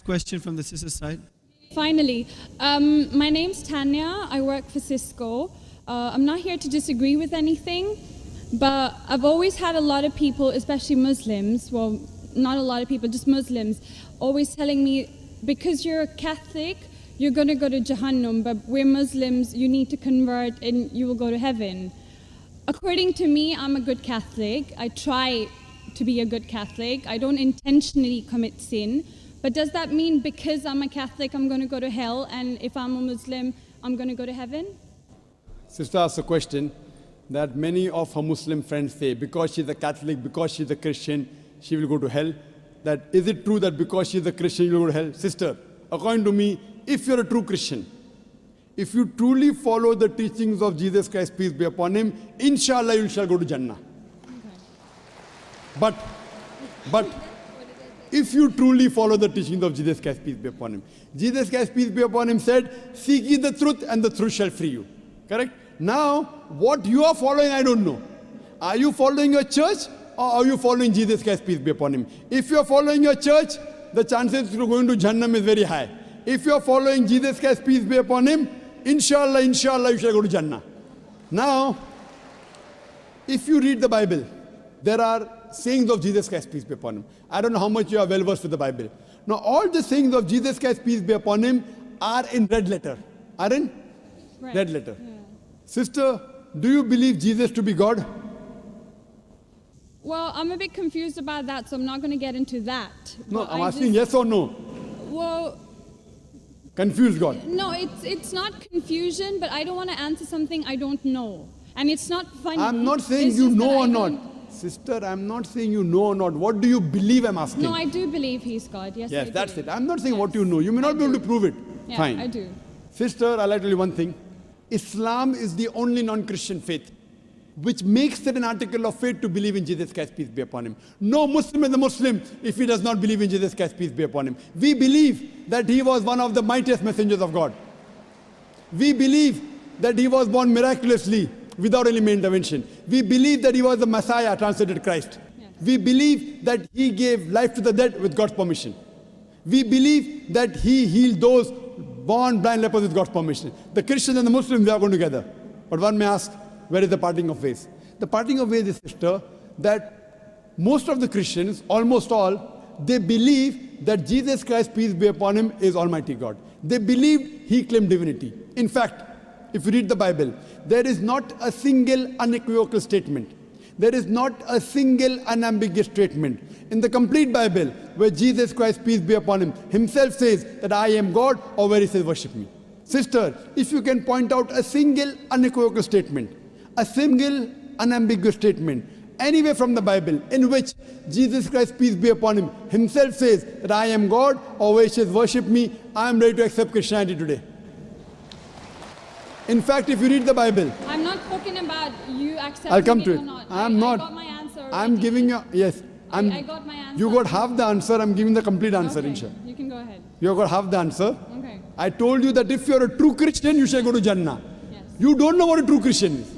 Question from the sister side. Finally, my name's Tanya. I work for Cisco. I'm not here to disagree with anything, but I've always had a lot of people, especially Muslims, well, not a lot of people, just Muslims, always telling me, because you're a Catholic, you're going to go to Jahannam, but we're Muslims, you need to convert and you will go to heaven. According to me, I'm a good Catholic. I try to be a good Catholic. I don't intentionally commit sin. But does that mean because I'm a Catholic, I'm going to go to hell, and if I'm a Muslim, I'm going to go to heaven? Sister asked a question that many of her Muslim friends say, because she's a Catholic, because she's a Christian, she will go to hell. That is it true that because she's a Christian, you will go to hell? Sister, according to me, if you're a true Christian, if you truly follow the teachings of Jesus Christ, peace be upon him, inshallah you shall go to Jannah. Okay. But if you truly follow the teachings of Jesus Christ, peace be upon him. Jesus Christ, peace be upon him, said, seek ye the truth and the truth shall free you. Correct? Now, what you are following, I don't know. Are you following your church or are you following Jesus Christ, peace be upon him? If you are following your church, the chances of going to Jannah is very high. If you are following Jesus Christ, peace be upon him, inshallah, you shall go to Jannah. Now, if you read the Bible, there are sayings of Jesus Christ, peace be upon him. I don't know how much you are well versed with the Bible. Now, all the sayings of Jesus Christ, peace be upon him, are in red letter. Are in red letter. Yeah. Sister, do you believe Jesus to be God? Well, I'm a bit confused about that, so I'm not going to get into that. No, I'm asking yes or no. Well, confused God. No, it's not confusion, but I don't want to answer something I don't know. And it's not funny. I'm not saying you know or not. Sister, I'm not saying you know or not. What do you believe I'm asking? No, I do believe he's God. Yes, yes, that's it. I'm not saying what you know. You may not be able to prove it. Yeah, fine. I do. Sister, I'd like to tell you one thing. Islam is the only non-Christian faith which makes it an article of faith to believe in Jesus Christ, peace be upon him. No Muslim is a Muslim if he does not believe in Jesus Christ, peace be upon him. We believe that he was one of the mightiest messengers of God. We believe that he was born miraculously without any intervention. We believe that he was the Messiah, translated Christ. Yes. We believe that he gave life to the dead with God's permission. We believe that he healed those born blind lepers with God's permission. The Christians and the Muslims, they are going together. But one may ask, where is the parting of ways? The parting of ways is, sister, that most of the Christians, almost all, they believe that Jesus Christ, peace be upon him, is Almighty God. They believed he claimed divinity. In fact, if you read the Bible, there is not a single unequivocal statement. There is not a single unambiguous statement in the complete Bible where Jesus Christ, peace be upon him, himself says that I am God, or where he says worship me. Sister, if you can point out a single unequivocal statement, a single unambiguous statement, anywhere from the Bible in which Jesus Christ, peace be upon him, himself says that I am God, or where he says worship me, I am ready to accept Christianity today. In fact, if you read the Bible, I'm not talking about you accepting I'll come to it it. or not. I'm not. I got my answer already. I'm giving you, yes. I got my answer. You got half the answer, I'm giving the complete answer, okay, inshallah. You can go ahead. You got half the answer. Okay. I told you that if you're a true Christian, you shall go to Jannah. Yes. You don't know what a true Christian is.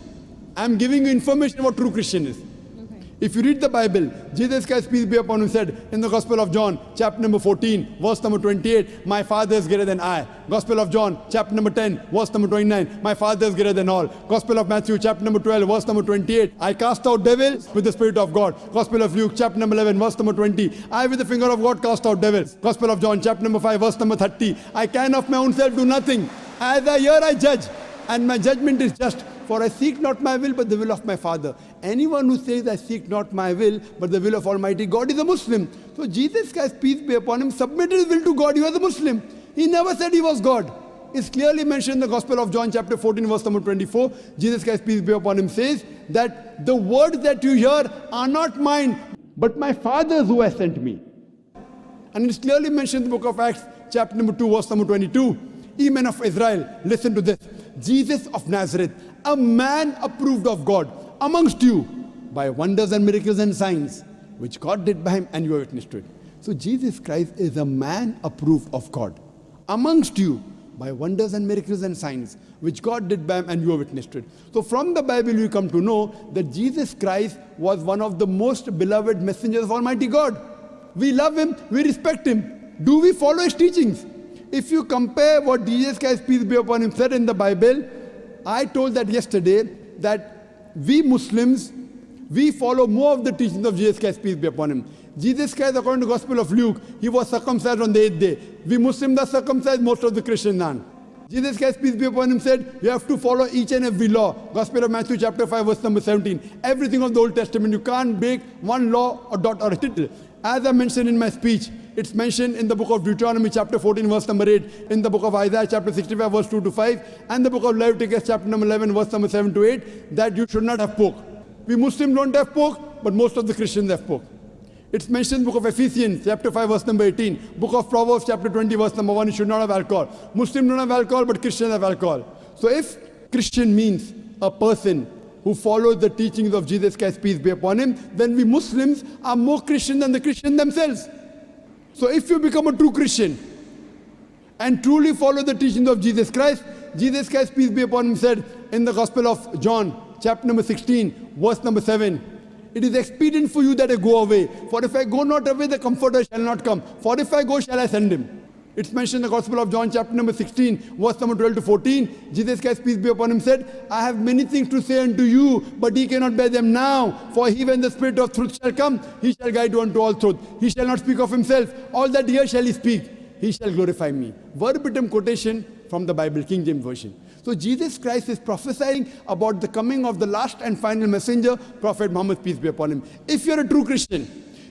I'm giving you information what true Christian is. Okay. If you read the Bible, Jesus Christ, peace be upon him, said in the Gospel of John, chapter number 14, verse number 28, my Father is greater than I. Gospel of John, chapter number 10, verse number 29, my Father is greater than all. Gospel of Matthew, chapter number 12, verse number 28, I cast out devils with the Spirit of God. Gospel of Luke, chapter number 11, verse number 20, I with the finger of God cast out devils. Gospel of John, chapter number 5, verse number 30, I can of my own self do nothing. As I hear, I judge, and my judgment is just. For I seek not my will, but the will of my Father. Anyone who says, I seek not my will, but the will of Almighty God is a Muslim. So Jesus Christ, peace be upon him, submitted his will to God. He was a Muslim. He never said he was God. It's clearly mentioned in the Gospel of John, chapter 14, verse number 24. Jesus Christ, peace be upon him, says that the words that you hear are not mine, but my Father's who has sent me. And it's clearly mentioned in the book of Acts, chapter number 2, verse number 22. Ye men of Israel, listen to this. Jesus of Nazareth, a man approved of God amongst you by wonders and miracles and signs, which God did by him, and you are witness to it. So Jesus Christ is a man approved of God amongst you by wonders and miracles and signs, which God did by him, and you are witness to it. So from the Bible you come to know that Jesus Christ was one of the most beloved messengers of Almighty God. We love him, we respect him. do we follow his teachings? If you compare what Jesus Christ, peace be upon him, said in the Bible, I told that yesterday, that we Muslims, we follow more of the teachings of Jesus Christ, peace be upon him. Jesus Christ, according to the Gospel of Luke, he was circumcised on the 8th day. We Muslims are circumcised, most of the Christians aren't. Jesus Christ, peace be upon him, said, you have to follow each and every law. Gospel of Matthew chapter 5, verse number 17. Everything of the Old Testament, you can't break one law or dot or a tittle. As I mentioned in my speech, it's mentioned in the book of Deuteronomy chapter 14, verse number 8, in the book of Isaiah chapter 65, verse 2 to 5, and the book of Leviticus chapter number 11, verse number 7 to 8, that you should not have pork. We Muslims don't have pork, but most of the Christians have pork. It's mentioned in the book of Ephesians, chapter 5, verse number 18. Book of Proverbs, chapter 20, verse number 1, you should not have alcohol. Muslims don't have alcohol, but Christians have alcohol. So if Christian means a person who follows the teachings of Jesus Christ, peace be upon him, then we Muslims are more Christian than the Christians themselves. So if you become a true Christian and truly follow the teachings of Jesus Christ, peace be upon him, said in the Gospel of John, chapter number 16, verse number 7, it is expedient for you that I go away. For if I go not away, the Comforter shall not come. For if I go, shall I send him. It's mentioned in the Gospel of John, chapter number 16, verse number 12 to 14. Jesus Christ, peace be upon him, said, I have many things to say unto you, but ye cannot bear them now. For he, when the Spirit of truth shall come, he shall guide you unto all truth. He shall not speak of himself. All that here shall he speak. He shall glorify me. Verbatim quotation from the Bible, King James Version. So Jesus Christ is prophesying about the coming of the last and final messenger, Prophet Muhammad, peace be upon him. If you're a true Christian,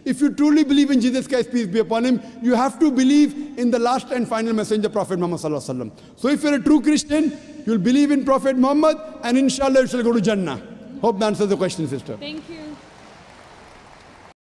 if you truly believe in Jesus Christ, peace be upon him, you have to believe in the last and final messenger, Prophet Muhammad sallallahu alaihi wasallam. So if you're a true Christian, you'll believe in Prophet Muhammad, and inshallah you shall go to Jannah. Hope that answers the question, sister. Thank you.